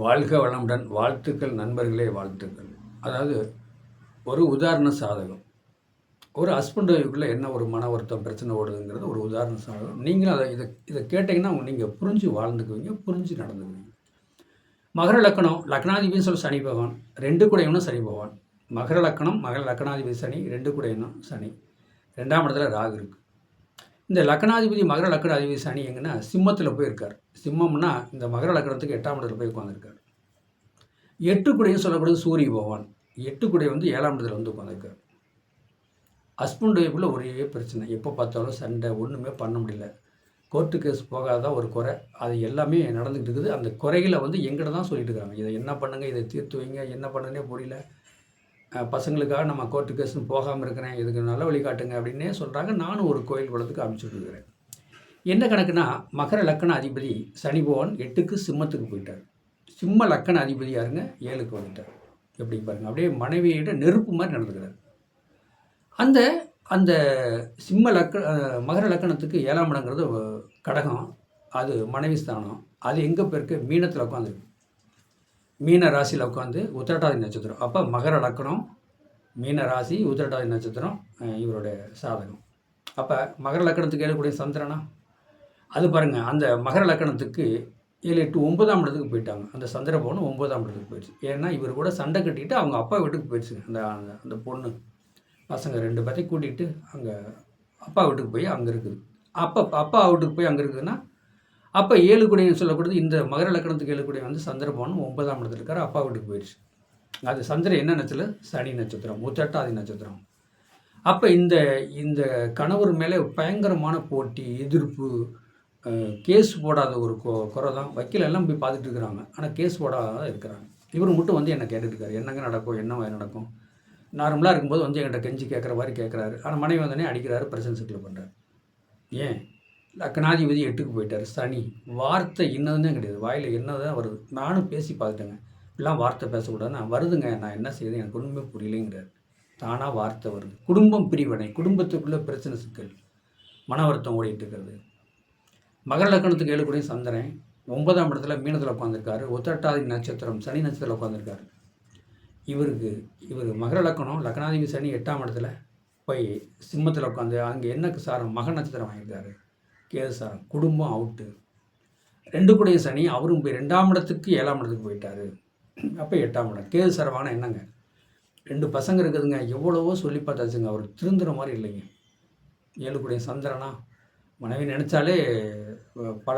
வாழ்க வளமுடன். வாழ்த்துக்கள் நண்பர்களே, வாழ்த்துக்கள். அதாவது ஒரு உதாரண சாதகம். ஒரு ஹஸ்பண்ட் ஒய்ஃப்குள்ள என்ன ஒரு மன வருத்தம், பிரச்சனை ஓடுதுங்கிறது ஒரு உதாரண சாதகம். நீங்களும் இதை கேட்டிங்கன்னா நீங்கள் புரிஞ்சு வாழ்ந்துக்குவீங்க, புரிஞ்சு நடந்துக்குவீங்க. மகர லக்கணம், லக்னாதிபதினு சொல்லி சனி பகவான், 2 கூடையவனும் சனி பகவான். மகர லக்கணம், மகர லக்கணாதிபதி சனி, 2 கூடையவனும் சனி. 2ஆம் இடத்துல ராகு இருக்குது. இந்த லக்கணாதிபதி மகர லக்கணாதிபதி சனி எங்கன்னா சிம்மத்தில் போயிருக்கார். சிம்மம்னா இந்த மகர லக்கணத்துக்கு 8ஆம் இடத்துல போய் உட்காந்துருக்கார். 8 கூடையும் சொல்லக்கூடியது சூரிய பகவான். 8 கூடை 7ஆம் இடத்துல உட்காந்துருக்கார். ஹஸ்பண்ட் ஒய்ஃபுள்ள ஒரே பிரச்சனை, எப்போ பார்த்தாலும் சண்டை, ஒன்றுமே பண்ண முடியல. கோர்ட்டு கேஸ் போகாதான் ஒரு குறை, அது எல்லாமே நடந்துகிட்டு இருக்குது. அந்த குறைகளை எங்கிட்ட தான் சொல்லிட்டு இருக்காங்க. இதை என்ன பண்ணுங்கள், இதை தீர்த்து வைங்க, என்ன பண்ணுன்னே புரியல. பசங்களுக்காக நம்ம கோர்ட்டு கேஸ்ன்னு போகாமல் இருக்கிறேன், இதுக்கு நல்ல வழி காட்டுங்க அப்படின்னே சொல்கிறாங்க. நானும் ஒரு கோயில் குளத்துக்கு அனுப்பிச்சுட்ருக்கிறேன். என்ன கணக்குனா, மகர லக்கண அதிபதி சனி பகவான் 8க்கு சிம்மத்துக்கு போயிட்டார். சிம்ம லக்கண அதிபதி யாருங்க, 7க்கு வந்துட்டார். எப்படி பாருங்கள், அப்படியே மனைவியிட நெருப்பு மாதிரி நடந்துக்கிறார். அந்த அந்த சிம்ம மகர லக்கணத்துக்கு 7ஆம் இடங்கிறது கடகம், அது மனைவி ஸ்தானம். அது எங்கே போயிருக்கு, மீனத்தில் உட்காந்துருக்கு. மீன ராசியில் உட்காந்து உத்திரட்டாதி நட்சத்திரம். அப்போ மகர லக்கணம், மீன ராசி, உத்திரட்டாதி நட்சத்திரம் இவருடைய சாதகம். அப்போ மகர லக்கணத்துக்கு ஏழக்கூடிய சந்திரனா, அது பாருங்கள், அந்த மகர லக்கணத்துக்கு 7, 8, 9ஆம் இடத்துக்கு போயிட்டாங்க. அந்த சந்திர பவனும் 9ஆம் இடத்துக்கு போயிடுச்சு. ஏன்னா இவர் கூட சண்டை கட்டிட்டு அவங்க அப்பா வீட்டுக்கு போயிடுச்சு. அந்த அந்த பொண்ணு பசங்க 2 பேர்த்தையும் கூட்டிகிட்டு அங்கே அப்பா வீட்டுக்கு போய் அங்கே இருக்குது. அப்பா வீட்டுக்கு போய் அங்கே இருக்குதுன்னா, அப்போ 7 கூடையும் சொல்லக்கூடியது இந்த மகர லக்கணத்துக்கு 7 கூடை சந்திர பவனும் 9ஆம் இடத்துல இருக்கார். அப்பா வீட்டுக்கு போயிடுச்சு. அது சந்திரன் என்ன நட்சத்திரம், சனி நட்சத்திரம், உத்திரட்டாதி நட்சத்திரம். அப்போ இந்த இந்த கணவர் மேலே பயங்கரமான போட்டி, எதிர்ப்பு, கேஸ் போடாத ஒரு குறை தான். வக்கீல் எல்லாம் போய் பார்த்துட்டு இருக்கிறாங்க, ஆனால் கேஸ் போடாத இருக்கிறாங்க. இவர் மட்டும் என்னை கேட்டுருக்காரு, என்னங்க நடக்கும், என்ன நடக்கும். நார்மலாக இருக்கும்போது என்கிட்ட கெஞ்சி கேட்குற மாதிரி கேட்குறாரு. ஆனால் மனைவி வந்தோடனே அடிக்கிறாரு, பிரச்சனை சிக்கல் பண்ணுறாரு. ஏன், லக்கணாதிபதி 8க்கு போயிட்டார். சனி வார்த்தை இன்னதுன்னே கிடையாது, வாயில் என்ன தான் வருது. நானும் பேசி பார்த்துட்டேங்க, இப்படிலாம் வார்த்தை பேசக்கூடாதுன்னா வருதுங்க, நான் என்ன செய்யுது எனக்கு ஒன்றுமே புரியலைங்கிறார். தானாக வார்த்தை வருது. குடும்பம் பிரிவினை, குடும்பத்துக்குள்ளே பிரச்சனை சிக்கல், மன வருத்தம் ஓடிட்டு இருக்கிறது. மகர லக்கணத்துக்கு 7 கூடையும் சந்திரன் 9ஆம் இடத்துல மீனத்தில் உட்காந்துருக்காரு. உத்திரட்டாதி நட்சத்திரம் சனி நட்சத்திரத்தில் உட்காந்துருக்காரு. இவர் மகர லக்கணம், லக்கணாதிபதி சனி 8ஆம் இடத்துல போய் சிம்மத்தில் உட்காந்து அங்கே என்ன சாரம், மக நட்சத்திரம் வாங்கியிருக்காரு. கேது சாரம், குடும்பம் அவுட்டு. 2 கூடையும் சனி, அவரும் போய் 2ஆம் இடத்துக்கு 7ஆம் இடத்துக்கு போயிட்டார். அப்போ 8ஆம் இடம் கேது சாரம் வாங்கினா என்னங்க, 2 பசங்க இருக்குதுங்க, எவ்வளவோ சொல்லி பார்த்தாச்சுங்க, அவர் திருந்துற மாதிரி இல்லைங்க. 7 கூடையும் சந்திரனா, மனைவி நினச்சாலே பல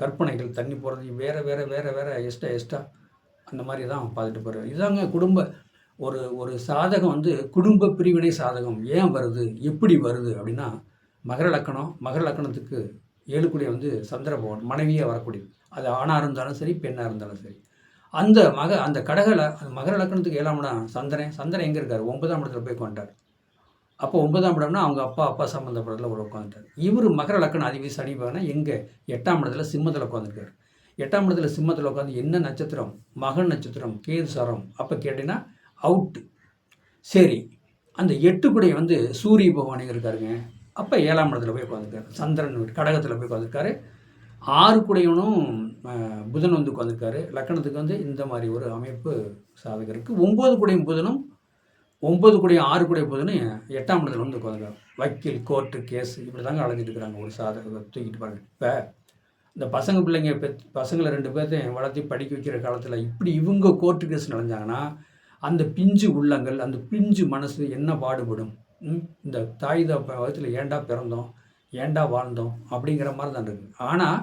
கற்பனைகள், தண்ணி போகிறது, வேறு எக்ஸ்ட்ரா அந்த மாதிரி தான் பார்த்துட்டு போகிறார். இதாங்க குடும்ப ஒரு சாதகம் குடும்ப பிரிவினை சாதகம். ஏன் வருது, எப்படி வருது அப்படின்னா, மகர லக்கணத்துக்கு 7 கூடை சந்திர பகவான் மனைவியாக வரக்கூடியது. அது ஆணாக இருந்தாலும் சரி, பெண்ணாக இருந்தாலும் சரி. அந்த மகர லக்கணத்துக்கு 7ஆம் இடம் சந்திரன் எங்கே இருக்கார், 9ஆம் இடத்துல போய் உட்காந்துட்டார். அப்போ 9ஆம் இடம்னா அவங்க அப்பா சம்மந்தப்படத்தில் ஒரு உட்காந்துட்டார். இவர் மகர லக்கண அதிபதி சனி பகவான் எங்கே, 8ஆம் இடத்துல சிம்மத்தில் உட்காந்துருக்கார். 8ஆம் இடத்துல சிம்மத்தில் உட்காந்து என்ன நட்சத்திரம், மக நட்சத்திரம், கேது சாரம். அப்போ கேட்டிங்கன்னா அவுட்டு. சரி, அந்த 8 கூடை சூரிய பகவான் இருக்காருங்க. அப்போ 7ஆம் இடத்துல போய் உட்காந்துருக்காரு. சந்திரன் கடகத்தில் போய் உட்காந்துருக்காரு. 6 கூடையவனும் புதன் உட்காந்துருக்காரு. லக்கணத்துக்கு இந்த மாதிரி ஒரு அமைப்பு சாதகம் இருக்குது. 9 கூடையும் புதனும் 9 கூடையும் 6 கூடை புதனும் 8ஆம் இடத்துல உட்காந்துருக்காரு. வக்கீல், கோர்ட்டு கேஸ், இப்படி தாங்க அழைஞ்சிட்டு இருக்கிறாங்க. ஒரு சாதகத்தை தூக்கிட்டு பாருங்கள். இப்போ இந்த பிள்ளைங்க பசங்களை 2 பேர்த்தையும் வளர்த்தி படிக்க வைக்கிற காலத்தில் இப்படி இவங்க கோர்ட்டு கேஸ் நடந்தாங்கன்னா, அந்த பிஞ்சு உள்ளங்கள், அந்த பிஞ்சு மனசு என்ன பாடுபடும். இந்த தாய் தகப்பத்தில் ஏண்டா பிறந்தோம், ஏண்டா வாழ்ந்தோம் அப்படிங்கிற மாதிரி தான் இருக்குது. ஆனால்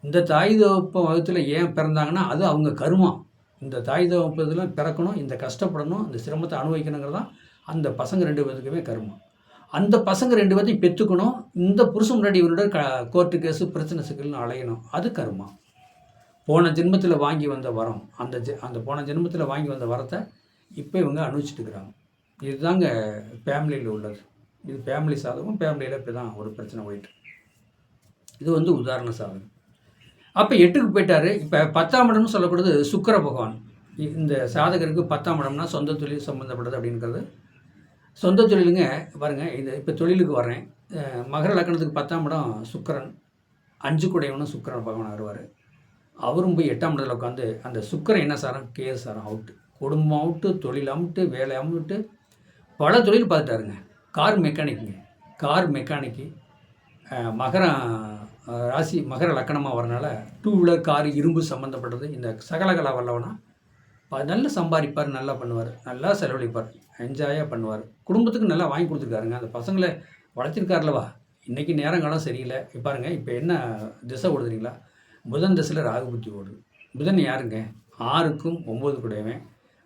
இந்த தாய் தகப்ப வகத்தில் ஏன் பிறந்தாங்கன்னா, அது அவங்க கருமம். இந்த தாய் தகப்பத்தில் பிறக்கணும், இந்த கஷ்டப்படணும், இந்த சிரமத்தை அனுபவிக்கணுங்கிறது தான் அந்த பசங்க 2 பேருக்குமே கருமம். அந்த பசங்க 2 பேர்த்தையும் பெற்றுக்கணும், இந்த புருஷன் முன்னாடி இவரோட கோர்ட்டு கேஸு பிரச்சனை சிக்கல்னு அலையணும், அது கருமா. போன ஜென்மத்தில் வாங்கி வந்த வரம், அந்த போன ஜென்மத்தில் வாங்கி வந்த வரத்தை இப்போ இவங்க அனுபவிச்சுட்டு இருக்கிறாங்க. இதுதாங்க ஃபேமிலியில் உள்ளது. இது ஃபேமிலி சாதகம். ஃபேமிலியில் இப்போ தான் ஒரு பிரச்சனை போயிட்டு, இது உதாரண சாதகம். அப்போ 8க்கு போயிட்டார். இப்போ 10ஆம் இடம்னு சொல்லக்கூடியது சுக்கிர பகவான். இந்த சாதகருக்கு 10ஆம் இடம்னா சொந்த தொழில் சம்மந்தப்பட்டது அப்படிங்கிறது. சொந்த தொழிலுங்க பாருங்கள், இது இப்போ தொழிலுக்கு வர்றேன். மகர லக்கணத்துக்கு 10ஆம் இடம் சுக்கிரன், 5 கூடையவனும் சுக்கிரன் பகவான் வருவார். அவரும் போய் 8ஆம் இடத்துல உட்காந்து அந்த சுக்கிரன் என்ன சாரம்? கேது அவுட்டு. குடும்பம் அவுட்டு, தொழில் அவுட்டு, வேலை அவுட்டு, பல தொழில் பார்த்துட்டாருங்க. கார் மெக்கானிக்குங்க. கார் மெக்கானிக்கு மகரம் ராசி மகர லக்கணமாக வரனால டூ வீலர், கார், இரும்பு சம்மந்தப்பட்டது இந்த சகலகலா வல்லவனா நல்லா சம்பாதிப்பார், நல்லா பண்ணுவார், நல்லா செலவழிப்பார், என்ஜாயாக பண்ணுவார். குடும்பத்துக்கு நல்லா வாங்கி கொடுத்துருக்காருங்க. அந்த பசங்களை வளர்த்திருக்காருலவா. இன்றைக்கி நேரங்காலம் சரியில்லை. பாருங்க, இப்போ என்ன திசை ஓடுதுங்களா? புதன் திசையில் ராகு புத்தி ஓடுது. புதன் யாருங்க? 6க்கும் 9 கூடவே.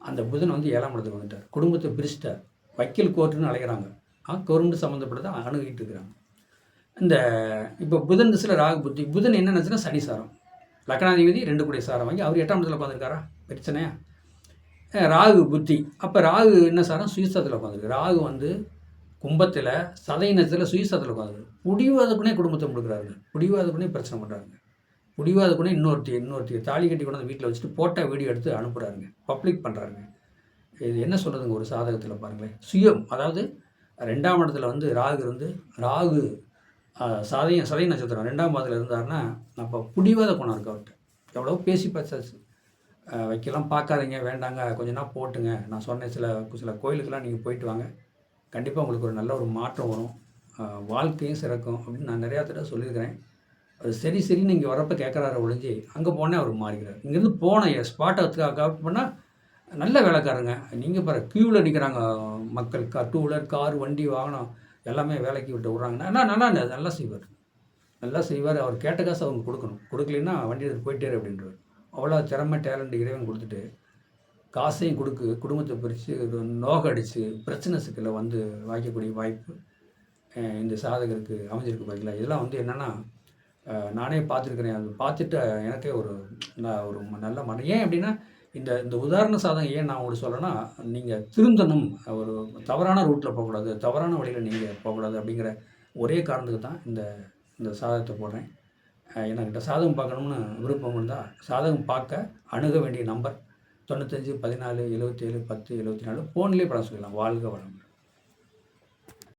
அந்த புதன் வந்து 7ஆம் இடத்துக்கு வந்துட்டார். குடும்பத்தை பிரிச்சிட்டார். வக்கீல் கோர்ட்டுன்னு அழைக்கிறாங்க. கவர்மெண்ட் சம்மந்தப்பட்டதை அணுகிட்டு இருக்கிறாங்க. இந்த இப்போ புதன் திசையில் ராகு புத்தி. புதன் என்ன நினச்சுன்னா சனி சாரம். லக்னாதிபதி 2 கூடிய சாரம் வாங்கி அவர் 8ஆம் இடத்துல உட்காந்துருக்காரா? பிரச்சனையா? ராகு புத்தி. அப்போ ராகு என்ன சாரம்? சுயஸ்தானத்தில் உட்காந்துருக்கு. ராகு வந்து கும்பத்தில் சதய சுயஸ்தானத்தில் உட்காந்துருக்கு. புடிவாதக்குனே குடும்பத்தை முடுக்கிறாருங்க. புடிவாதக்குனே பிரச்சனை பண்ணுறாருங்க. புடிவாதக்குனே இன்னொருத்தி தாலி கட்டி கொண்டு வந்து வீட்டில் வச்சுட்டு போட்ட வீடியோ எடுத்து அனுப்புகிறாருங்க. பப்ளிக் பண்ணுறாருங்க. இது என்ன சொல்கிறதுங்க? ஒரு சாதகத்தில் பாருங்களேன். சுயம், அதாவது 2ஆம் இடத்துல வந்து ராகு இருந்து, ராகு சதய நட்சத்திரம் 2ஆம் பாதத்தில் இருந்தாருன்னா அப்போ புடிவாத குணம் இருக்கு அவர்கிட்ட. எவ்வளோ பேசி பார்த்தாச்சு. வைக்கலாம் பார்க்காதீங்க, வேண்டாங்க, கொஞ்ச நாள் போட்டுங்க. நான் சொன்னேன், சில கோயிலுக்கெல்லாம் நீங்கள் போயிட்டு வாங்க, கண்டிப்பாக உங்களுக்கு ஒரு நல்ல ஒரு மாற்றம் வரும், வாழ்க்கையும் சிறக்கும் அப்படின்னு நான் நிறையா தடவை சொல்லியிருக்கிறேன். அது சரின்னு இங்கே வரப்போ கேட்குறாரு ஒழிஞ்சு, அங்கே போனே அவர் மாறிக்கிறார். இங்கேருந்து போன ஸ்பாட்டை கவர் பண்ணால் நல்ல வேலைக்காரங்க. நீங்கள் பாரு, க்யூவில் நிற்கிறாங்க மக்கள். டூ வீலர், கார், வண்டி, வாகனம் எல்லாமே வேலைக்கு விட்டு விட்றாங்கன்னா நல்லா செய்வார். அவர் கேட்ட காசு அவங்க கொடுக்கணும். கொடுக்கலன்னா வண்டி எடுத்து போயிட்டார் அப்படின்றவர். அவ்வளோ திறமை, டேலண்ட் இறைவன் கொடுத்துட்டு காசையும் குடும்பத்தை பிரித்து நோக அடித்து பிரச்சனை சிக்கலை வந்து வாய்க்கக்கூடிய வாய்ப்பு இந்த சாதகருக்கு அமைஞ்சிருக்கு பார்த்தீங்களா. இதெல்லாம் வந்து என்னென்னா நானே பார்த்துருக்குறேன். அது பார்த்துட்டு எனக்கே ஒரு நல்ல மனம். ஏன் அப்படின்னா இந்த உதாரண சாதகம் ஏன் நான் உங்களுக்கு சொல்கிறேன்னா, நீங்கள் திருந்தணும், ஒரு தவறான ரூட்டில் போகக்கூடாது, தவறான வழியில் நீங்கள் போகக்கூடாது அப்படிங்கிற ஒரே காரணத்துக்கு தான் இந்த சாதகத்தை போடுறேன். என்கிட்ட சாதகம் பார்க்கணும்னு விருப்பம் இருந்தால் சாதகம் பார்க்க அணுக வேண்டிய நம்பர் 95 14 77 10 74. ஃபோன்லேயே படம் சொல்லலாம். வாழ்க வளமுடன்.